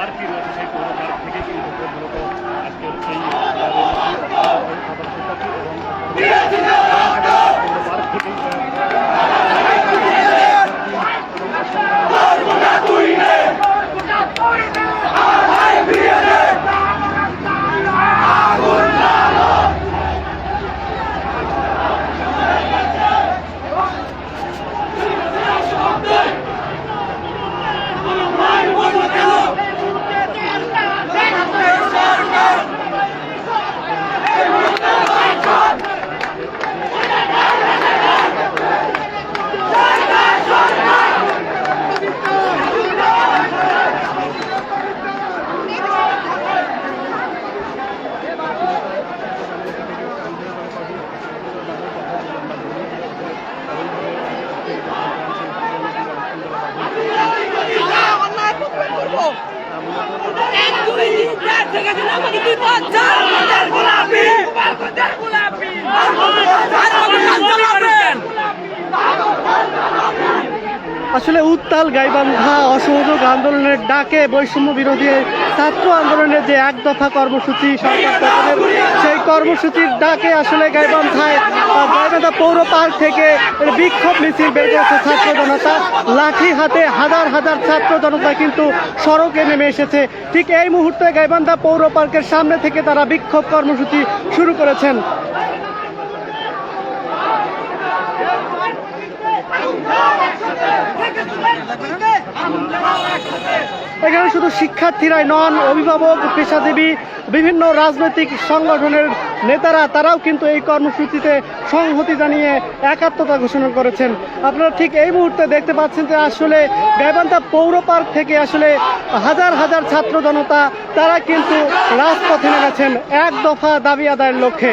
পার্কই রয়েছে, সেই পৌর পার্ক থেকে কিন্তু মূলত আজকের এই পার্ক থেকে আসলে উত্তাল গাইবান্ধা অসহযোগ আন্দোলনের ডাকে বৈষম্য বিরোধী ছাত্র আন্দোলনের যে এক দফা কর্মসূচি সরকার গঠনের, সেই কর্মসূচির ডাকে আসলে গাইবান্ধা পৌর পার্ক থেকে বিক্ষোভ মিছিল বের করেছে ছাত্র জনতা। লাঠি হাতে হাজার হাজার ছাত্র জনতা কিন্তু সড়কে নেমে এসেছে। ঠিক এই মুহূর্তে গাইবান্ধা পৌর পার্কের সামনে থেকে তারা বিক্ষোভ কর্মসূচি শুরু করেছেন। এখানে শুধু শিক্ষার্থীরাই নন, অভিভাবক, পেশাজীবী, বিভিন্ন রাজনৈতিক সংগঠনের নেতারা তারাও কিন্তু এই কর্মসূচিতে সংহতি জানিয়ে একাত্মতা ঘোষণা করেছেন। আপনারা ঠিক এই মুহূর্তে দেখতে পাচ্ছেন যে আসলে গাইবান্ধা পৌর পার্ক থেকে আসলে হাজার হাজার ছাত্র জনতা তারা কিন্তু রাজপথে নেমেছেন এক দফা দাবি আদায়ের লক্ষ্যে।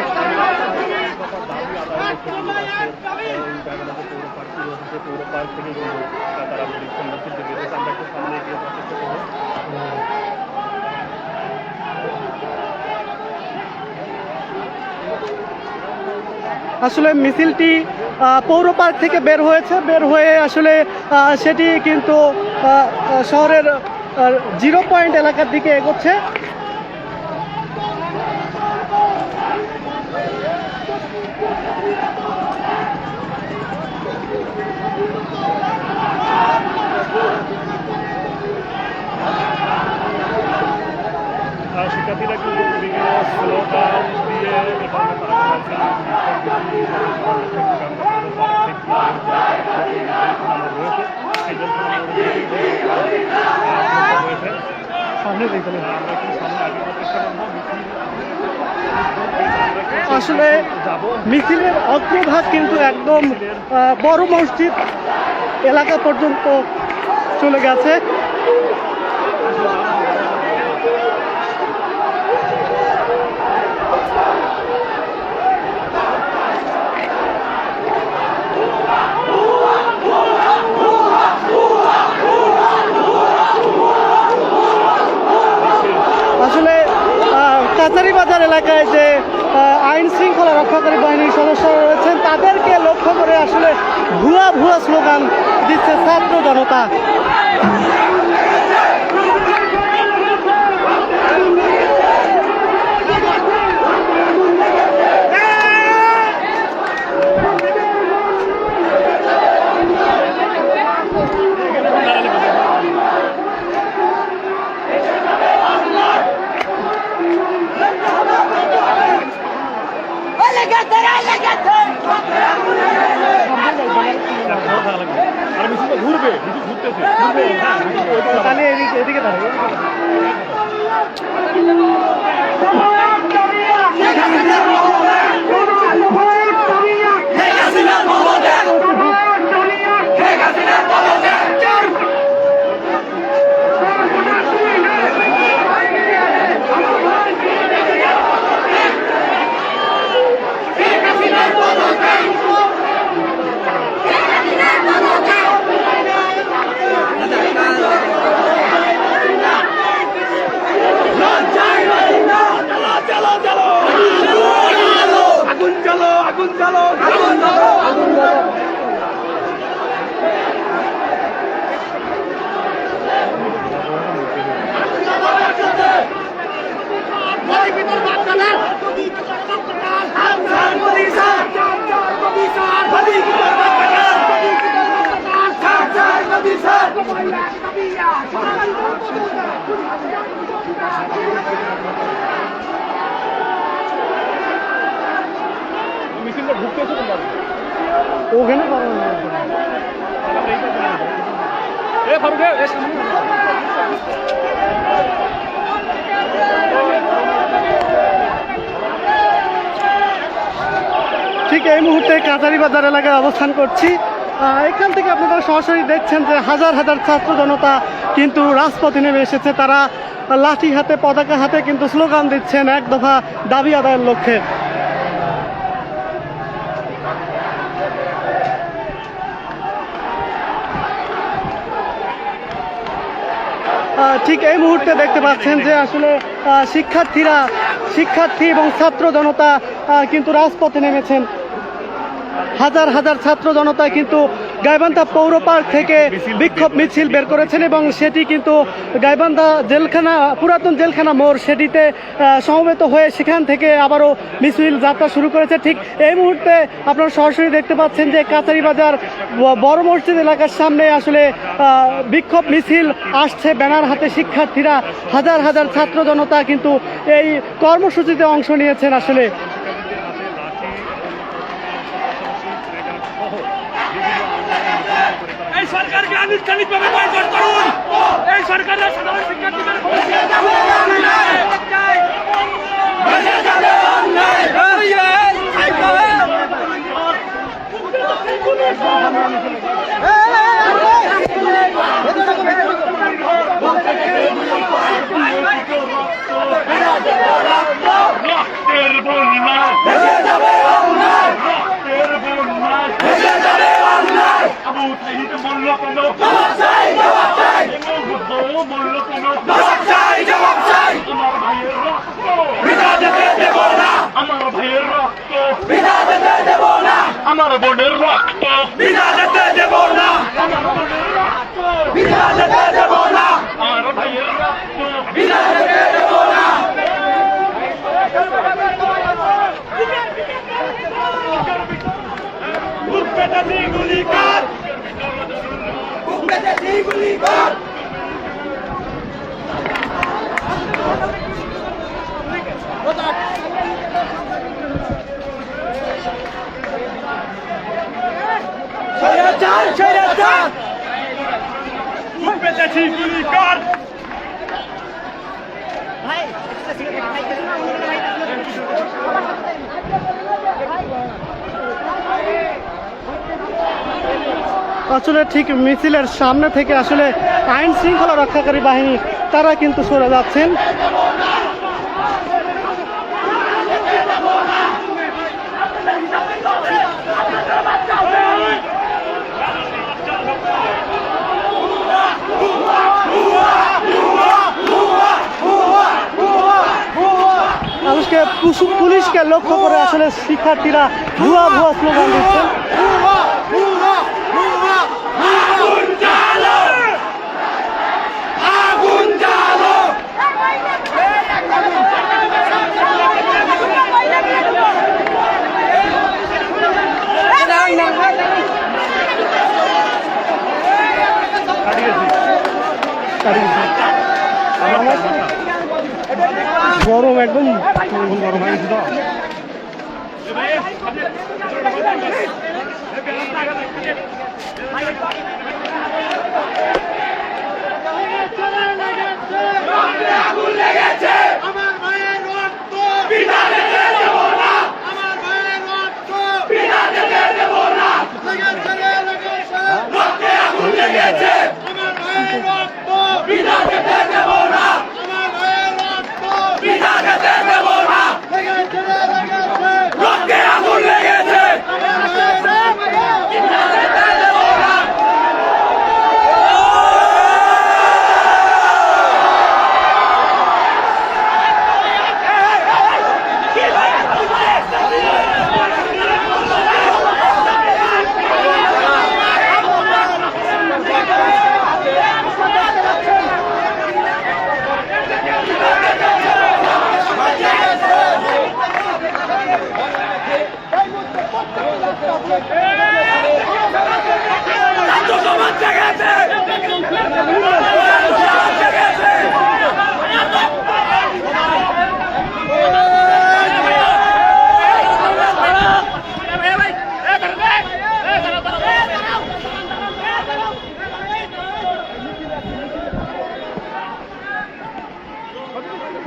আসলে মিছিলটি পৌর পার্ক থেকে বের হয়ে আসলে সেটি কিন্তু শহরের 0 পয়েন্ট এলাকার দিকে এগোচ্ছে। শিক্ষার্থীরা কিন্তু বিভিন্ন স্লোগান দিয়ে আসলে মিছিলের অগ্রভাগ কিন্তু একদম বড় মসজিদ এলাকা পর্যন্ত চলে গেছে। আসলে কাছারি বাজার এলাকায় যে আইন শৃঙ্খলা রক্ষাকারী বাহিনীর সদস্যরা রয়েছেন তাদেরকে লক্ষ্য করে আসলে ভুয়া স্লোগান দিচ্ছে ছাত্র জনতা। ঘুরবে তাহলে এদিকে দাঁড়াবে। ওখানে পারবেন না। ঠিক এই মুহূর্তে কাতারি বাজার এলাকায় অবস্থান করছি। এখান থেকে আপনারা সরাসরি দেখছেন যে হাজার হাজার ছাত্র জনতা কিন্তু রাজপথে নেমে এসেছে। তারা লাঠি হাতে পতাকা হাতে কিন্তু স্লোগান দিচ্ছেন এক দফা দাবি আদায়ের লক্ষ্যে। ঠিক এই মুহূর্তে দেখতে পাচ্ছেন যে আসলে শিক্ষার্থী এবং ছাত্র জনতা কিন্তু রাজপথে নেমেছেন। হাজার হাজার ছাত্র জনতা কিন্তু গাইবান্ধা পৌর পার্ক থেকে বিক্ষোভ মিছিল বের করেছেন এবং সেটি কিন্তু গাইবান্ধা জেলখানা, পুরাতন জেলখানা মোড়, সেটিতে সমবেত হয়ে সেখান থেকে আবারও মিছিল যাত্রা শুরু করেছে। ঠিক এই মুহূর্তে আপনারা সরাসরি দেখতে পাচ্ছেন যে কাছারিবাজার বড় মসজিদ এলাকার সামনে আসলে বিক্ষোভ মিছিল আসছে, ব্যানার হাতে শিক্ষার্থীরা, হাজার হাজার ছাত্র জনতা কিন্তু এই কর্মসূচিতে অংশ নিয়েছেন। আসলে এই সরকারকে আনুষ্ঠানিকভাবে বয়কট করুন। এই সরকারের সাধারণ শিক্ষার্থীদের আমার বোনের রক্ত বিনা যেতে দেব না, বিনা যেতে দেব না, আমার ভাইয়ের রক্ত বিনা যেতে দেব না। বুক পেতে গুলি কর, বুক পেতে গুলি কর। আসলে ঠিক মিছিলের সামনে থেকে আসলে আইন শৃঙ্খলা রক্ষাকারী বাহিনী তারা কিন্তু সরে যাচ্ছেন। পুলিশকে লক্ষ্য করে আসলে শিক্ষার্থীরা ভুয়া ভুয়া স্লোগান দিচ্ছেন। গরম একদম গরম হয়ে গেছে তো।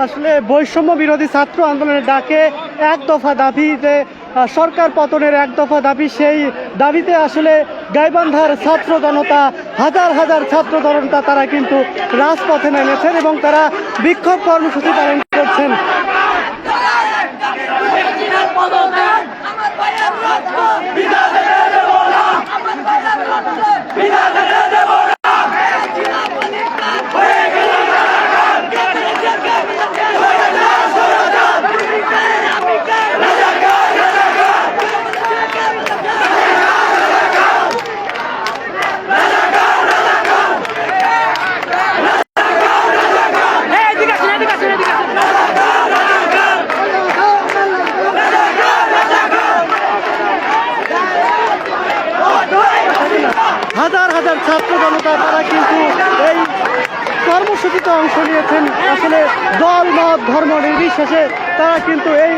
আসলে বৈষম্য বিরোধী ছাত্র আন্দোলনের ডাকে এক দফা দাবিতে সরকার পতনের এক দফা দাবি, সেই দাবিতে আসলে গাইবান্ধার ছাত্র জনতা, হাজার হাজার ছাত্র জনতা তারা কিন্তু রাজপথে নেমেছেন এবং তারা বিক্ষোভ কর্মসূচি পালন করছেন। হাজার হাজার ছাত্র জনতা তারা কিন্তু এই কর্মসূচিতে অংশ নিয়েছেন। আসলে দল মত ধর্ম নির্বিশেষে তারা কিন্তু এই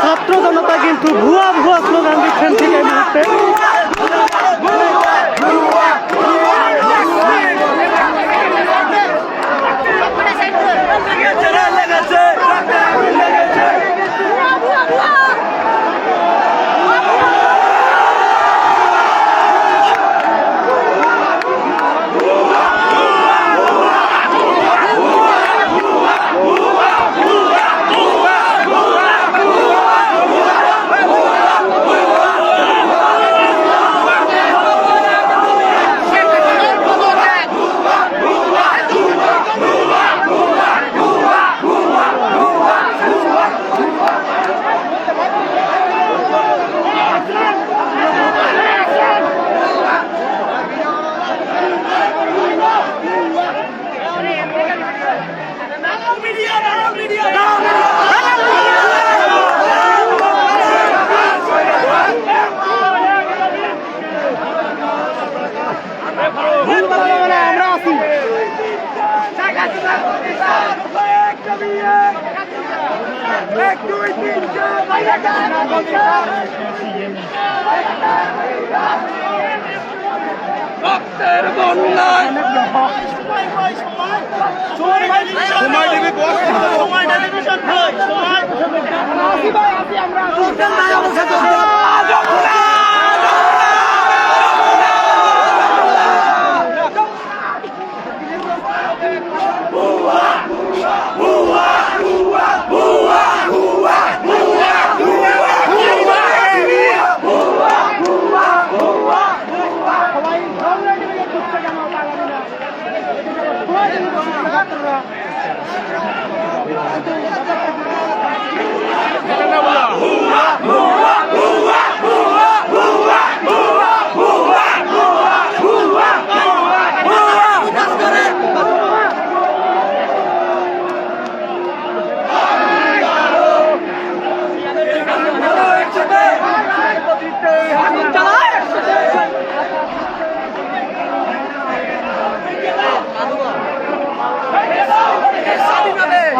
ছাত্র জনতা কিন্তু ভুয়া ভুয়া স্লোগান দিচ্ছেন ঠিক এই মুহূর্তে।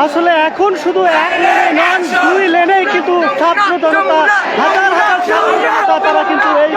আসলে এখন শুধু এক লেনে নন, দুই লেনেই কিন্তু ছাত্র জনতা, হাজার হাজার ছাত্র জনতা তারা কিন্তু এই